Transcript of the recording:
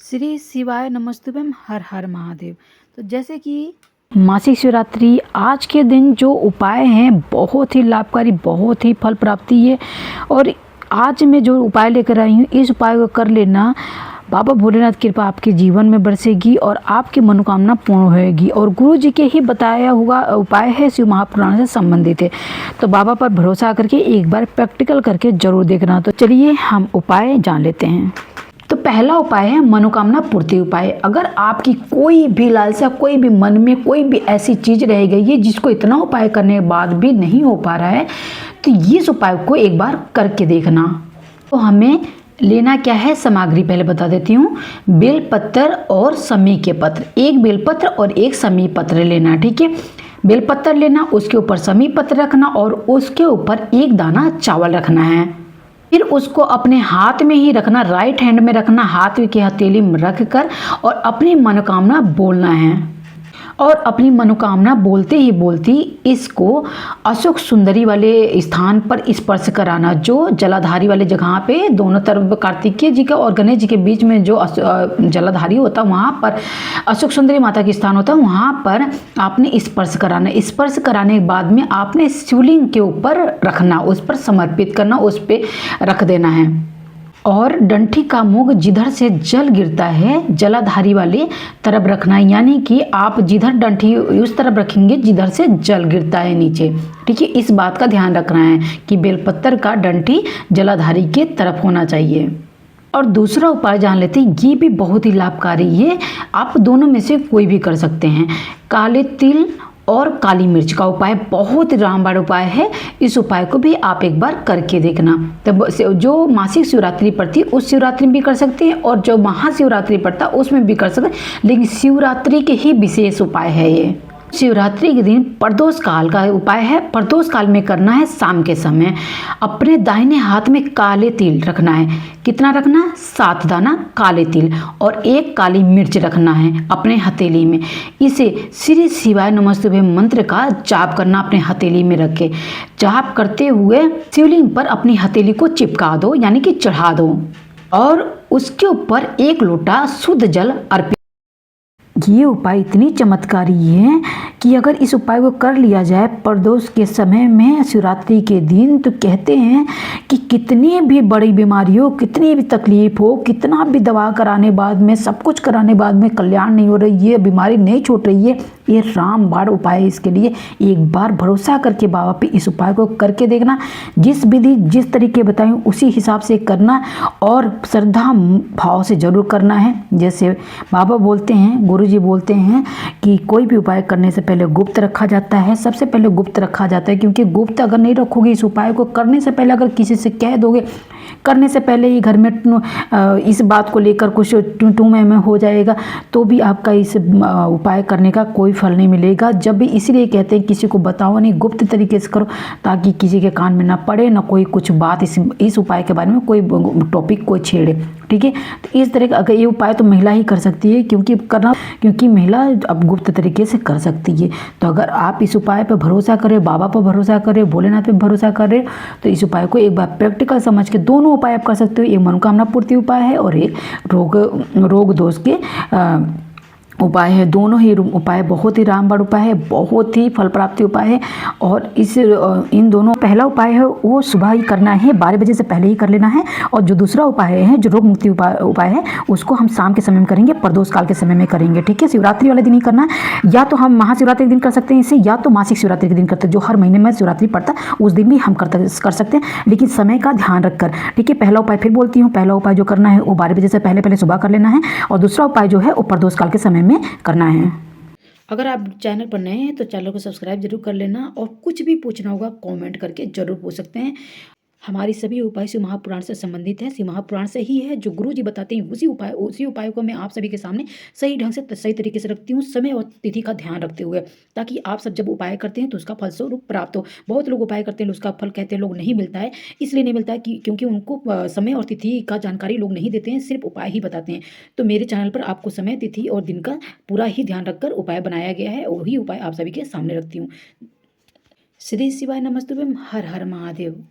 श्री शिवाय नमस्तुभ्यम, हर हर महादेव। तो जैसे कि मासिक शिवरात्रि आज के दिन जो उपाय हैं बहुत ही लाभकारी, बहुत ही फल प्राप्ति है। और आज मैं जो उपाय लेकर आई हूँ, इस उपाय को कर लेना, बाबा भोलेनाथ की कृपा आपके जीवन में बरसेगी और आपकी मनोकामना पूर्ण होएगी। और गुरु जी के ही बताया हुआ उपाय है, शिव महापुराण से संबंधित है। तो बाबा पर भरोसा करके एक बार प्रैक्टिकल करके जरूर देखना। तो चलिए हम उपाय जान लेते हैं। तो पहला उपाय है मनोकामना पूर्ति उपाय। अगर आपकी कोई भी लालसा, कोई भी मन में कोई भी ऐसी चीज रह गई है जिसको इतना उपाय करने के बाद भी नहीं हो पा रहा है, तो इस उपाय को एक बार करके देखना। तो हमें लेना क्या है, सामग्री पहले बता देती हूँ। बेलपत्र और समी के पत्र, एक बेलपत्र और एक समी पत्र लेना, ठीक है। बेलपत्र लेना, उसके ऊपर समी पत्र रखना और उसके ऊपर एक दाना चावल रखना है। फिर उसको अपने हाथ में ही रखना, राइट हैंड में रखना, हाथ की हथेली में रख कर और अपनी मनोकामना बोलना है। और अपनी मनोकामना बोलते ही बोलती इसको अशोक सुंदरी वाले स्थान पर स्पर्श कराना, जो जलाधारी वाले जगह पे दोनों तरफ कार्तिकेय जी का और गणेश जी के बीच में जो जलाधारी होता है, वहाँ पर अशोक सुंदरी माता के स्थान होता है, वहाँ पर आपने स्पर्श कराना। स्पर्श कराने के बाद में आपने शिवलिंग के ऊपर रखना, उस पर समर्पित करना, उस पर रख देना है। और डंठी का मुख जिधर से जल गिरता है जलाधारी वाली तरफ रखना है, यानी कि आप जिधर डंठी उस तरफ रखेंगे जिधर से जल गिरता है नीचे, ठीक है। इस बात का ध्यान रखना है कि बेलपत्र का डंठी जलाधारी के तरफ होना चाहिए। और दूसरा उपाय जान लेते हैं, ये भी बहुत ही लाभकारी है, आप दोनों में से कोई भी कर सकते हैं। काले तिल और काली मिर्च का उपाय बहुत रामबाण उपाय है। इस उपाय को भी आप एक बार करके देखना। तब जो मासिक शिवरात्रि पड़ती है उस शिवरात्रि में भी कर सकते हैं और जो महाशिवरात्रि पड़ता है उसमें भी कर सकते हैं, लेकिन शिवरात्रि के ही विशेष उपाय है ये। शिवरात्रि के दिन प्रदोष काल का उपाय है। प्रदोष काल में करना है शाम के समय। अपने दाहिने हाथ में काले तिल रखना है। कितना रखना? 7 दाना काले तिल और 1 काली मिर्च रखना है अपने हथेली में। इसे श्री शिवाय नमस्तुभ्यम मंत्र का जाप करना, अपने हथेली में रख के जाप करते हुए शिवलिंग पर अपनी हथेली को चिपका दो, यानी कि चढ़ा दो, और उसके ऊपर 1 लोटा शुद्ध जल अर्पित। ये उपाय इतनी चमत्कारी है कि अगर इस उपाय को कर लिया जाए प्रदोष के समय में, शिवरात्रि के दिन, तो कहते हैं कि कितनी भी बड़ी बीमारी हो, कितनी भी तकलीफ हो, कितना भी दवा कराने बाद में, सब कुछ कराने बाद में कल्याण नहीं हो रही है, बीमारी नहीं छूट रही है, ये रामबाण उपाय है। इसके लिए एक बार भरोसा करके बाबा पे इस उपाय को करके देखना। जिस विधि जिस तरीके बताई उसी हिसाब से करना और श्रद्धा भाव से जरूर करना है। जैसे बाबा बोलते हैं, गुरु जी बोलते हैं कि कोई भी उपाय करने से पहले गुप्त रखा जाता है। सबसे पहले गुप्त रखा जाता है, क्योंकि गुप्त अगर नहीं रखोगे, इस उपाय को करने से पहले अगर किसी से कह दोगे, करने से पहले ही घर में इस बात को लेकर कुछ टू में हो जाएगा, तो भी आपका इस उपाय करने का कोई फल नहीं मिलेगा। जब भी इसलिए कहते हैं किसी को बताओ नहीं, गुप्त तरीके से करो, ताकि किसी के कान में ना पड़े, ना कोई कुछ बात इस उपाय के बारे में कोई टॉपिक कोई छेड़े, ठीक है। तो इस तरह का अगर ये उपाय तो महिला ही कर सकती है, क्योंकि महिला अब गुप्त तरीके से कर सकती है। तो अगर आप इस उपाय पर भरोसा करें, बाबा पर भरोसा करें, भोलेनाथ पे भरोसा करें, तो इस उपाय को एक बार प्रैक्टिकल समझ के दोनों उपाय आप कर सकते हो। एक मनोकामना पूर्ति उपाय है और एक रोग दोष के उपाय है। दोनों ही उपाय बहुत ही रामबाण उपाय है, बहुत ही फल प्राप्ति उपाय है। और इन दोनों, पहला उपाय है वो सुबह ही करना है, 12 बजे से पहले ही कर लेना है। और जो दूसरा उपाय है, जो रोग मुक्ति उपाय है, उसको हम शाम के समय में करेंगे, प्रदोष काल के समय में करेंगे, ठीक है। शिवरात्रि वाले दिन ही करना है, या तो हम महाशिवरात्रि के दिन कर सकते हैं इसे, या तो मासिक शिवरात्रि के दिन करते हैं, जो हर महीने में शिवरात्रि पड़ता है उस दिन भी हम कर सकते हैं, लेकिन समय का ध्यान रखकर, ठीक है। पहला उपाय फिर बोलती हूँ, पहला उपाय जो करना है वो 12 बजे से पहले सुबह कर लेना है, और दूसरा उपाय जो है वो प्रदोष काल के समय में करना है। अगर आप चैनल पर नए हैं तो चैनल को सब्सक्राइब जरूर कर लेना, और कुछ भी पूछना होगा कमेंट करके जरूर पूछ सकते हैं। हमारी सभी उपाय शिव महापुराण से संबंधित है, शिव महापुराण से ही है। जो गुरु जी बताते हैं उसी उपाय को मैं आप सभी के सामने सही ढंग से, सही तरीके से रखती हूँ, समय और तिथि का ध्यान रखते हुए, ताकि आप सब जब उपाय करते हैं तो उसका फल स्वरूप प्राप्त हो। बहुत लोग उपाय करते हैं, उसका फल कहते हैं लोग नहीं मिलता है, इसलिए नहीं मिलता है क्योंकि उनको समय और तिथि का जानकारी लोग नहीं देते हैं, सिर्फ उपाय ही बताते हैं। तो मेरे चैनल पर आपको समय, तिथि और दिन का पूरा ही ध्यान रखकर उपाय बनाया गया है, वही उपाय आप सभी के सामने रखती हूँ। श्री शिवाय नमस्तुभ्यम, हर हर महादेव।